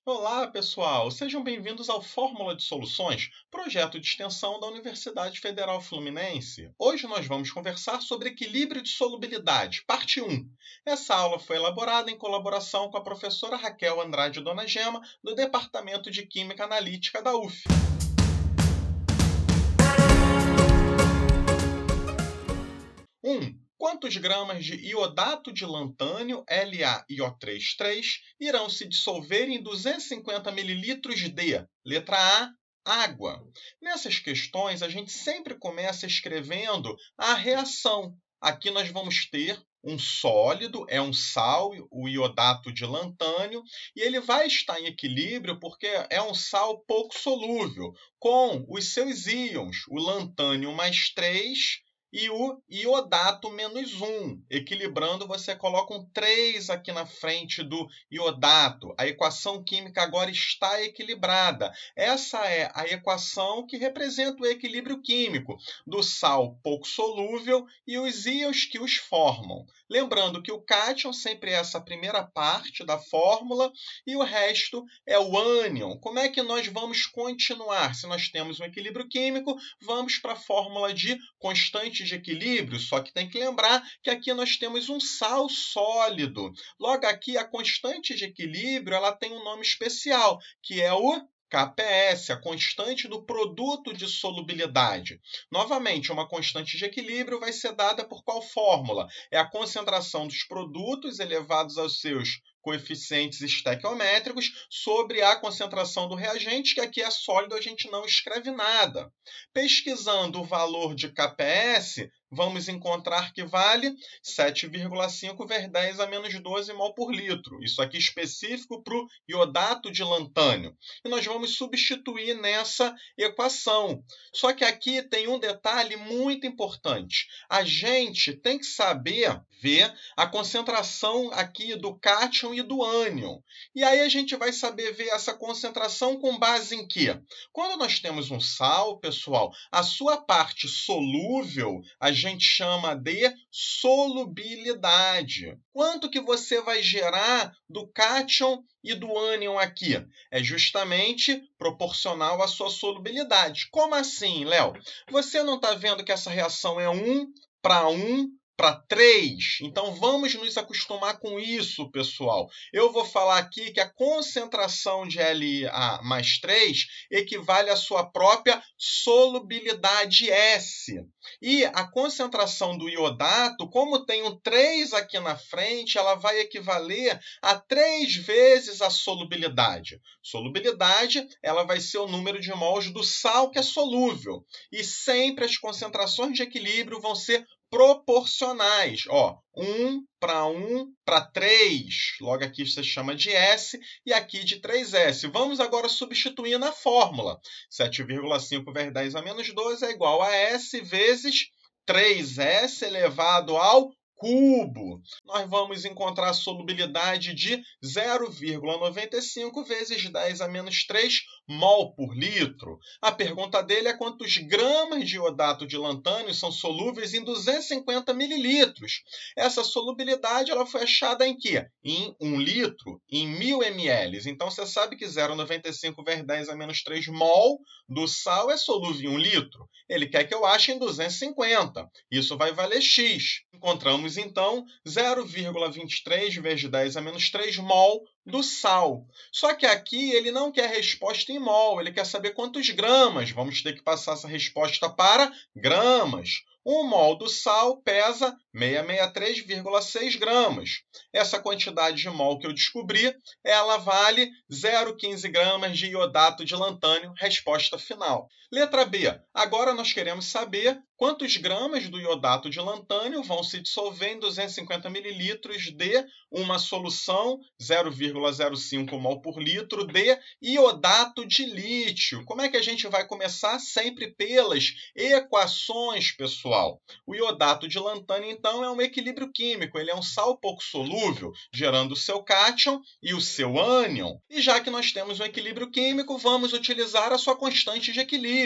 Olá, pessoal! Sejam bem-vindos ao Fórmula de Soluções, projeto de extensão da Universidade Federal Fluminense. Hoje nós vamos conversar sobre equilíbrio de solubilidade, parte 1. Essa aula foi elaborada em colaboração com a professora Raquel Andrade Dona Gema, do Departamento de Química Analítica da UF. 1. Quantos gramas de iodato de lantânio, LaIO33, irão se dissolver em 250 mililitros de, letra A, água? Nessas questões, a gente sempre começa escrevendo a reação. Aqui nós vamos ter um sólido, é um sal, o iodato de lantânio, e ele vai estar em equilíbrio porque é um sal pouco solúvel, com os seus íons, o lantânio mais 3 e o iodato menos 1. Equilibrando, você coloca um 3 aqui na frente do iodato. A equação química agora está equilibrada. Essa é a equação que representa o equilíbrio químico do sal pouco solúvel e os íons que os formam. Lembrando que o cátion sempre é essa primeira parte da fórmula e o resto é o ânion. Como é que nós vamos continuar? Se nós temos um equilíbrio químico, vamos para a fórmula de constante de equilíbrio, só que tem que lembrar que aqui nós temos um sal sólido. Logo aqui, a constante de equilíbrio ela tem um nome especial, que é o KPS, a constante do produto de solubilidade. Novamente, uma constante de equilíbrio vai ser dada por qual fórmula? É a concentração dos produtos elevados aos seus coeficientes estequiométricos sobre a concentração do reagente, que aqui é sólido, a gente não escreve nada. Pesquisando o valor de KPS, vamos encontrar que vale 7,5 vezes 10 a menos 12 mol por litro. Isso aqui específico para o iodato de lantânio. E nós vamos substituir nessa equação. Só que aqui tem um detalhe muito importante. A gente tem que saber ver a concentração aqui do cátion e do ânion. E aí a gente vai saber ver essa concentração com base em quê? Quando nós temos um sal, pessoal, a sua parte solúvel a gente chama de solubilidade. Quanto que você vai gerar do cátion e do ânion aqui? É justamente proporcional à sua solubilidade. Como assim, Léo? Você não está vendo que essa reação é 1 para 1 para 3? Então, vamos nos acostumar com isso, pessoal. Eu vou falar aqui que a concentração de La mais 3 equivale à sua própria solubilidade S. E a concentração do iodato, como tem um 3 aqui na frente, ela vai equivaler a 3 vezes a solubilidade. Solubilidade, ela vai ser o número de mols do sal que é solúvel. E sempre as concentrações de equilíbrio vão ser proporcionais. 1 para 3. Logo aqui você chama de S e aqui de 3S. Vamos agora substituir na fórmula. 7,5 vezes 10 a menos 12 é igual a S vezes 3S elevado ao cubo. Nós vamos encontrar a solubilidade de 0,95 vezes 10 a menos 3 mol por litro. A pergunta dele é quantos gramas de iodato de lantânio são solúveis em 250 mililitros. Essa solubilidade ela foi achada em quê? Em 1 litro, em 1.000 ml. Então, você sabe que 0,95 vezes 10 a menos 3 mol do sal é solúvel em 1 litro. Ele quer que eu ache em 250. Isso vai valer X. Encontramos, então, 0,23 vezes 10 a menos 3 mol do sal. Só que aqui ele não quer resposta em mol, ele quer saber quantos gramas. Vamos ter que passar essa resposta para gramas. 1 mol do sal pesa 663,6 gramas. Essa quantidade de mol que eu descobri, ela vale 0,15 gramas de iodato de lantânio. Resposta final. Letra B. Agora nós queremos saber quantos gramas do iodato de lantânio vão se dissolver em 250 mililitros de uma solução 0,05 mol por litro de iodato de lítio. Como é que a gente vai começar? Sempre pelas equações, pessoal. O iodato de lantânio, então, é um equilíbrio químico. Ele é um sal pouco solúvel, gerando o seu cátion e o seu ânion. E já que nós temos um equilíbrio químico, vamos utilizar a sua constante de equilíbrio.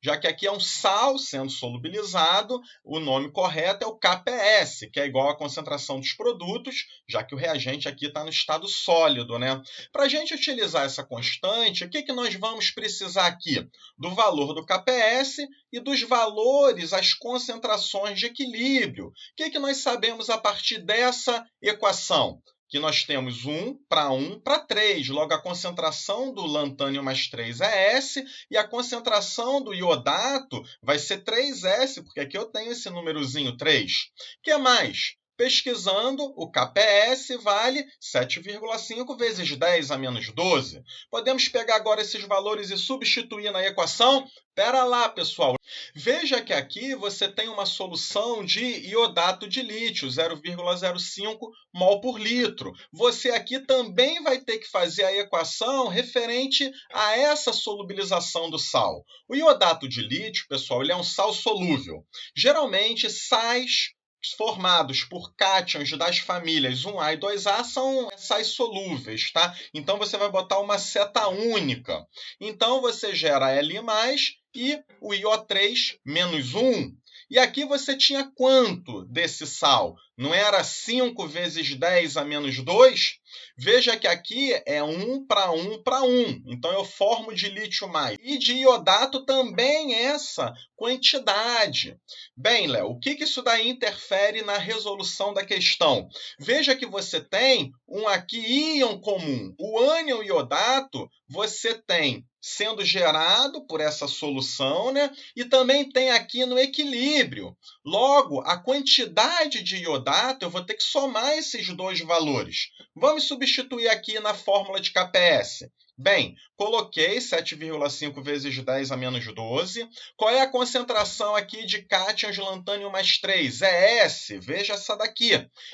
Já que aqui é um sal sendo solubilizado, o nome correto é o KPS, que é igual à concentração dos produtos, já que o reagente aqui está no estado sólido. sólido, né? Para a gente utilizar essa constante, o que nós vamos precisar aqui? Do valor do KPS e dos valores, as concentrações de equilíbrio. O que nós sabemos a partir dessa equação? Que nós temos 1 para 3. Logo, a concentração do lantânio mais 3 é S, e a concentração do iodato vai ser 3S, porque aqui eu tenho esse númerozinho 3. O que mais? Pesquisando, o KPS vale 7,5 vezes 10 a menos 12. Podemos pegar agora esses valores e substituir na equação? Espera lá, pessoal. Veja que aqui você tem uma solução de iodato de lítio, 0,05 mol por litro. Você aqui também vai ter que fazer a equação referente a essa solubilização do sal. O iodato de lítio, pessoal, ele é um sal solúvel. Geralmente, sais formados por cátions das famílias 1A e 2A são sais solúveis, tá? Então, você vai botar uma seta única. Então, você gera Li+, e o IO3 menos 1. E aqui você tinha quanto desse sal? Não era 5 vezes 10 a menos 2? Veja que aqui é 1 para 1 para 1. Então, eu formo de lítio mais. E de iodato também essa quantidade. Bem, Léo, o que isso daí interfere na resolução da questão? Veja que você tem aqui íon comum. O ânion iodato você tem sendo gerado por essa solução, né? E também tem aqui no equilíbrio. Logo, a quantidade de iodato, eu vou ter que somar esses dois valores. Vamos substituir aqui na fórmula de KPS. Bem, coloquei 7,5 vezes 10 a menos 12. Qual é a concentração aqui de cátions de lantânio mais 3? É S, veja essa daqui.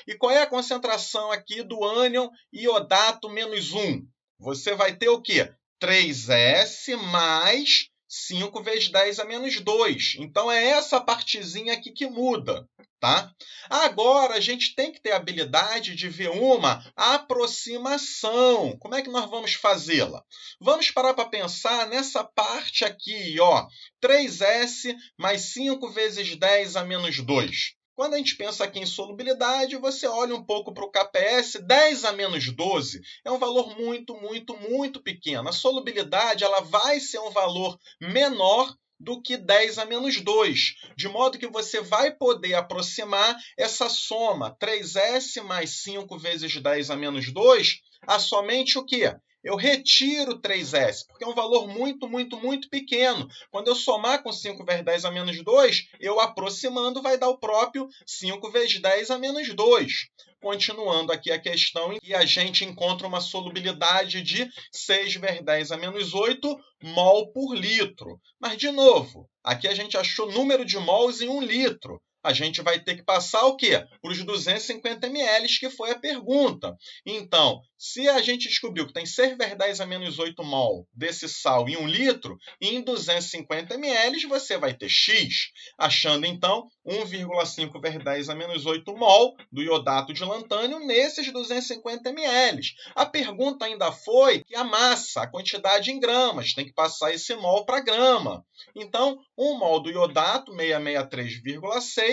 E qual é a concentração aqui do ânion iodato menos 1? Você vai ter o quê? 3S mais 5 vezes 10 a menos 2. Então, é essa partezinha aqui que muda, tá? Agora, a gente tem que ter a habilidade de ver uma aproximação. Como é que nós vamos fazê-la? Vamos parar para pensar nessa parte aqui, ó. 3S mais 5 vezes 10 a menos 2. Quando a gente pensa aqui em solubilidade, você olha um pouco para o KPS, 10 a menos 12 é um valor muito, muito, muito pequeno. A solubilidade ela vai ser um valor menor do que 10 a menos 2, de modo que você vai poder aproximar essa soma 3S mais 5 vezes 10 a menos 2 a somente o quê? Eu retiro 3S, porque é um valor muito, muito, muito pequeno. Quando eu somar com 5 vezes 10 a menos 2, eu aproximando vai dar o próprio 5 vezes 10 a menos 2. Continuando aqui a questão em que a gente encontra uma solubilidade de 6 vezes 10 a menos 8 mol por litro. Mas, de novo, aqui a gente achou número de mols em 1 litro. A gente vai ter que passar o quê? Para os 250 ml, que foi a pergunta. Então, se a gente descobriu que tem 6 vezes 10 a menos 8 mol desse sal em 1 litro, em 250 ml você vai ter X, achando então 1,5 vezes 10 a menos 8 mol do iodato de lantânio nesses 250 ml. A pergunta ainda foi que a massa, a quantidade em gramas, tem que passar esse mol para grama. Então, 1 mol do iodato, 663,6,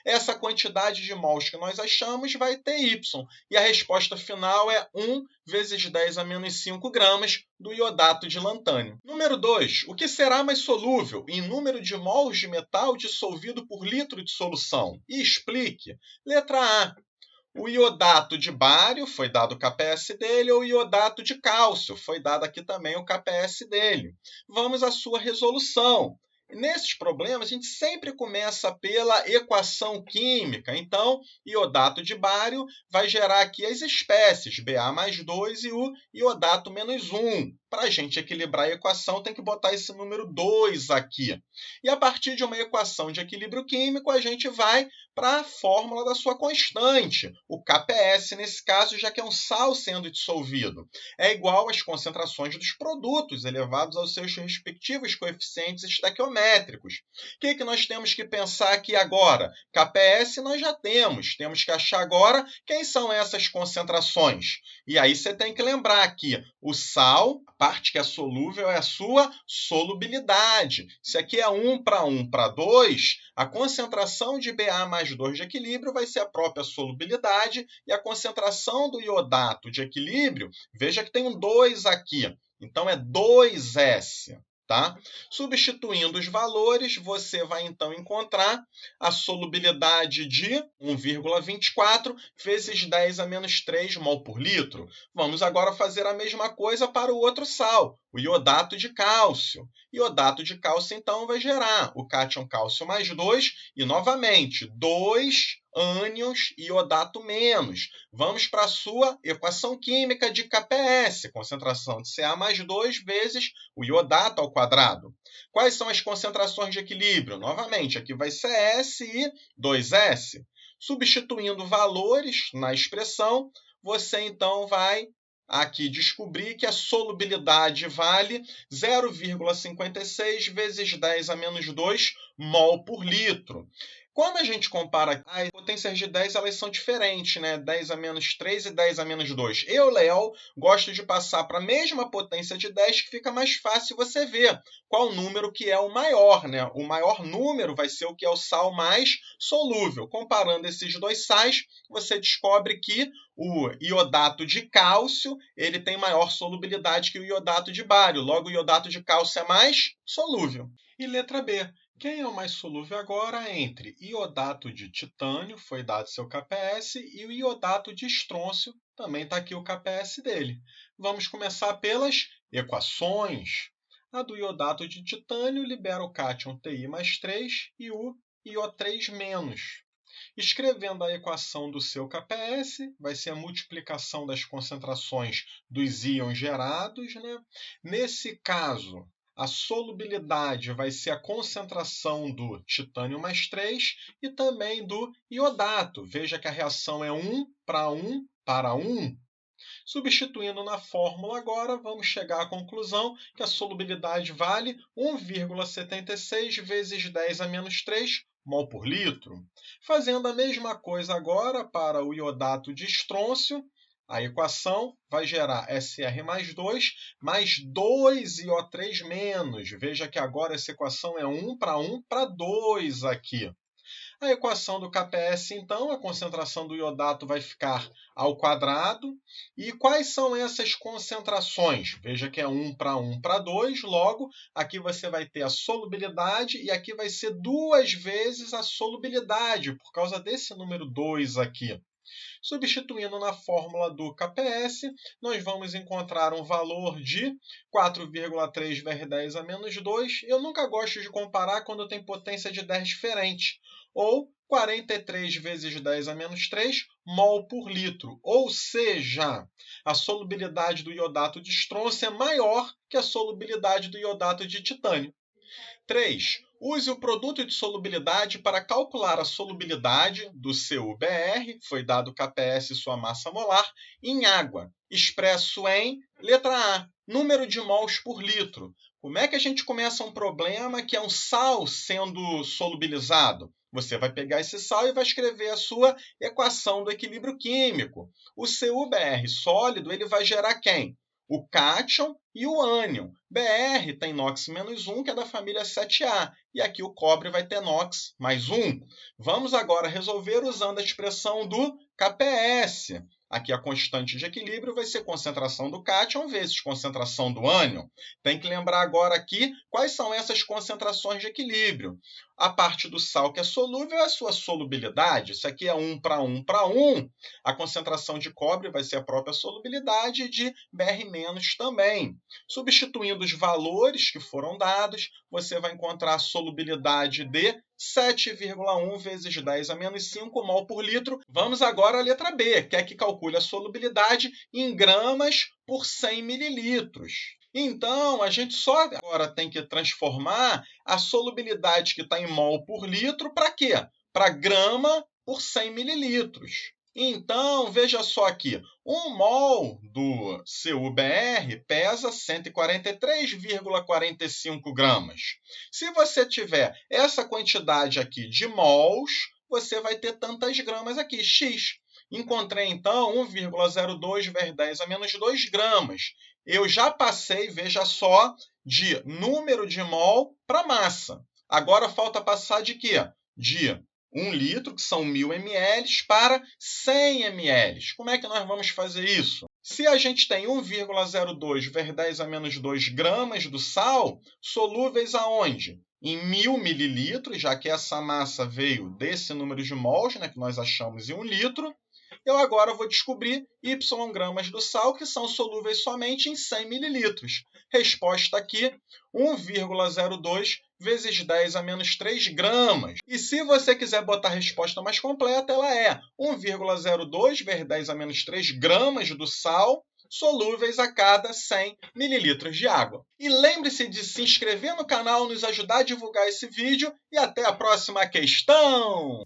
essa quantidade de mols que nós achamos vai ter Y. E a resposta final é 1 vezes 10 a menos 5 gramas do iodato de lantânio. Número 2. O que será mais solúvel em número de mols de metal dissolvido por litro de solução? E explique. Letra A. O iodato de bário, foi dado o KPS dele, ou o iodato de cálcio, foi dado aqui também o KPS dele. Vamos à sua resolução. Nesses problemas, a gente sempre começa pela equação química. Então, iodato de bário vai gerar aqui as espécies, Ba mais 2 e o iodato menos 1. Para a gente equilibrar a equação, tem que botar esse número 2 aqui. E a partir de uma equação de equilíbrio químico, a gente vai para a fórmula da sua constante, o KPS, nesse caso, já que é um sal sendo dissolvido. É igual às concentrações dos produtos elevados aos seus respectivos coeficientes estequiométricos. O que nós temos que pensar aqui agora? KPS nós já temos que achar agora quem são essas concentrações. E aí você tem que lembrar que o sal, parte que é solúvel é a sua solubilidade. Se aqui é 1 para 2, a concentração de Ba mais 2 de equilíbrio vai ser a própria solubilidade e a concentração do iodato de equilíbrio, veja que tem um 2 aqui, então é 2S. Tá? Substituindo os valores, você vai então encontrar a solubilidade de 1,24 vezes 10 a menos 3 mol por litro. Vamos agora fazer a mesma coisa para o outro sal, o iodato de cálcio. Iodato de cálcio, então, vai gerar o cátion cálcio mais 2 e, novamente, 2 ânions iodato menos. Vamos para a sua equação química de KPS, concentração de Ca mais 2 vezes o iodato ao quadrado. Quais são as concentrações de equilíbrio? Novamente, aqui vai ser S e 2S. Substituindo valores na expressão, você então vai aqui descobrir que a solubilidade vale 0,56 vezes 10 a menos 2 mol por litro. Quando a gente compara as potências de 10, elas são diferentes, né? 10 a menos 3 e 10 a menos 2. Eu, Léo, gosto de passar para a mesma potência de 10, que fica mais fácil você ver qual número que é o maior, né? O maior número vai ser o que é o sal mais solúvel. Comparando esses dois sais, você descobre que o iodato de cálcio ele tem maior solubilidade que o iodato de bário. Logo, o iodato de cálcio é mais solúvel. E letra B. Quem é o mais solúvel agora entre iodato de titânio, foi dado seu KPS, e o iodato de estrôncio, também está aqui o KPS dele. Vamos começar pelas equações. A do iodato de titânio libera o cátion Ti mais 3 e o IO3-. Escrevendo a equação do seu KPS, vai ser a multiplicação das concentrações dos íons gerados, né? Nesse caso, a solubilidade vai ser a concentração do titânio mais 3 e também do iodato. Veja que a reação é 1 para 1 para 1. Substituindo na fórmula agora, vamos chegar à conclusão que a solubilidade vale 1,76 vezes 10 a menos 3 mol por litro. Fazendo a mesma coisa agora para o iodato de estrôncio, a equação vai gerar Sr mais 2 mais 2IO3 menos. Veja que agora essa equação é 1 para 2 aqui. A equação do KPS, então, a concentração do iodato vai ficar ao quadrado. E quais são essas concentrações? Veja que é 1 para 2, logo, aqui você vai ter a solubilidade e aqui vai ser 2 vezes a solubilidade, por causa desse número 2 aqui. Substituindo na fórmula do KPS, nós vamos encontrar um valor de 4,3 vezes 10 a menos 2. Eu nunca gosto de comparar quando tem potência de 10 diferente. Ou 43 vezes 10 a menos 3 mol por litro. Ou seja, a solubilidade do iodato de estrôncio é maior que a solubilidade do iodato de titânio. 3. Use o produto de solubilidade para calcular a solubilidade do CuBr, foi dado KPS sua massa molar, em água, expresso em, letra A, número de mols por litro. Como é que a gente começa um problema que é um sal sendo solubilizado? Você vai pegar esse sal e vai escrever a sua equação do equilíbrio químico. O CuBr sólido ele vai gerar quem? O cátion e o ânion. Br tem NOx-1, que é da família 7A. E aqui o cobre vai ter NOx mais 1. Vamos agora resolver usando a expressão do KPS. Aqui a constante de equilíbrio vai ser concentração do cátion vezes concentração do ânion. Tem que lembrar agora aqui quais são essas concentrações de equilíbrio. A parte do sal que é solúvel é a sua solubilidade. Isso aqui é 1 para 1 para 1. A concentração de cobre vai ser a própria solubilidade de Br- também. Substituindo os valores que foram dados, você vai encontrar a solubilidade de 7,1 vezes 10 a menos 5 mol por litro. Vamos agora à letra B, que é que calcule a solubilidade em gramas por 100 mililitros. Então, a gente só agora tem que transformar a solubilidade que está em mol por litro para quê? Para grama por 100 mililitros. Então, veja só aqui, 1 mol do CuBr pesa 143,45 gramas. Se você tiver essa quantidade aqui de mols, você vai ter tantas gramas aqui, x. Encontrei, então, 1,02 vezes 10 a menos 2 gramas. eu já passei, veja só, de número de mol para massa. Agora falta passar de quê? De 1 litro, que são 1.000 ml, para 100 ml. Como é que nós vamos fazer isso? Se a gente tem 1,02 vezes 10 a menos 2 gramas do sal, solúveis aonde? Em 1.000 mililitros, já que essa massa veio desse número de mols, né, que nós achamos em 1 litro, eu agora vou descobrir y gramas do sal, que são solúveis somente em 100 mililitros. Resposta aqui, 1,02 vezes 10 a menos 3 gramas. E se você quiser botar a resposta mais completa, ela é 1,02 vezes 10 a menos 3 gramas do sal, solúveis a cada 100 mililitros de água. E lembre-se de se inscrever no canal, nos ajudar a divulgar esse vídeo e até a próxima questão!